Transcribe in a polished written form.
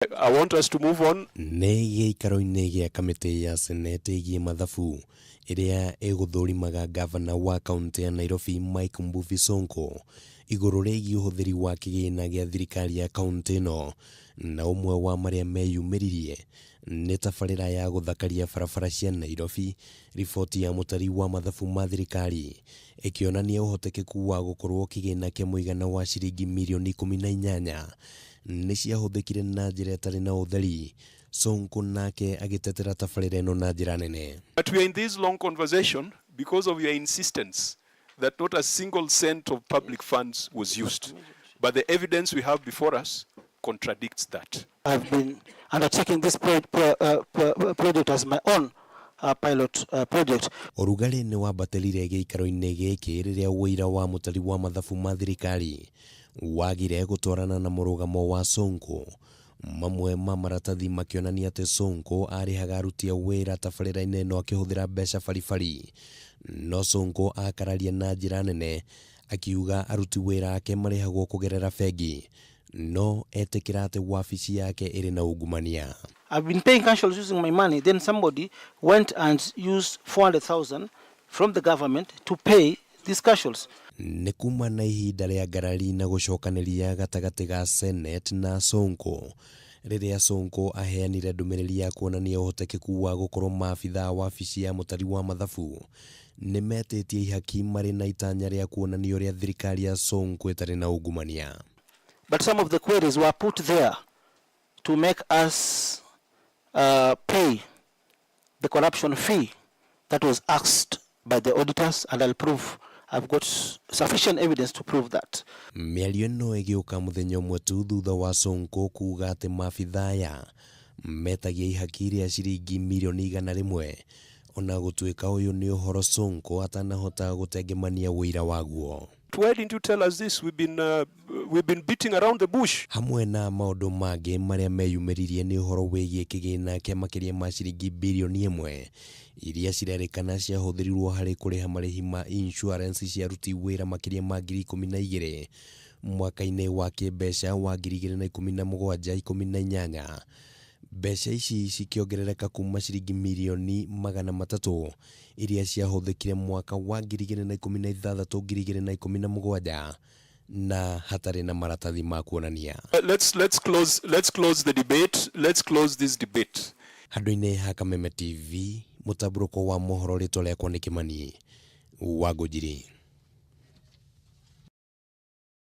I want us to move on. Negi karoine gia kamite ya senete igie mathabu iria iguthurimaga Ngavana wa kaunti ya Nairobi Mike Mbuvi Sonko iguru rigi uhuthiri wa kigina gia thirikari ya kaunti no na umwe wa maria meyumiririe ni tabarira ya guthakaria barabara cia Nairobi. Riboti ya mutari wa mathabu ma thirikari ikionania uhotekeku wa gukorwo kigina kia muigana wa ciringi mirioni 18 niciahuthikire na njira itari na utheri. Sonko nake agitetera tabarira ino na njira nene. But we are in this long conversation because of your insistence that not a single cent of public funds was used. But the evidence we have before us contradicts that. I've been undertaking this project as my own pilot project. Orugari ni wabatirire giikaro-ini giki riria wira wa mutari wa mathabu ma thirikari wagire gutwarana na murugamo wa Sonko. Mamwe ma maratathi makionania ati Sonko arihaga aruti a wira tabarira-ini no akihuthira mbeca baribari. No Sonko akararia na njira nene akiuga aruti wira ake marihagwo kugerera bengi no etikira ati wabici yake iri na Ungumania. I've been paying councils using my money, then somebody went and used 400,000 from the government to pay these councils. Ni kuma na ihinda ria ngarari na gucokaniria gatagati ga Senate na Sonko riria Sonko aheanire ndumiriri ya kuonania uhotekeku wa gukorwo maabitha wabici ya mutari wa mathabu ni metitie ihaki mari na itanya ria kuonania uria thirikari ya Sonko itari na Ungumania. But some of the queries were put there to make us pay the corruption fee that was asked by the auditors, and I've got sufficient evidence to prove that. Miario no igiuka muthenya umwe tu thutha wa Sonko kuga ati maabithaya metagia ihaki ria ciringi mirioni 100 ona gutuika uyu ni uhoro Sonko atanahota gutengemania wira waguo. Why didn't you tell us this? We've been beating around the bush. Hamwe na maundu mangi maria meyumiririe ni uhoro wigie kigina kia makiria ma ciringi bilioni 1 iria cirerikana ciahuthirirwo hari kuriha marihi ma insurance cia aruti wira makiria ma 12,000 mwaka-ini wa kimbeca wa 2017-18. Mbeca ici cikiongerereka kuma ciringi mirioni 300 iria ciahuthikire mwaka wa 2016-2017 na hatari na maratathi ma kuonania. Let's close the debate. Let's close this debate. Handu-ini ha Kameme TV, mutaburuko wa mohoro ritwa riakwa ni Kimani wa Ngujiri.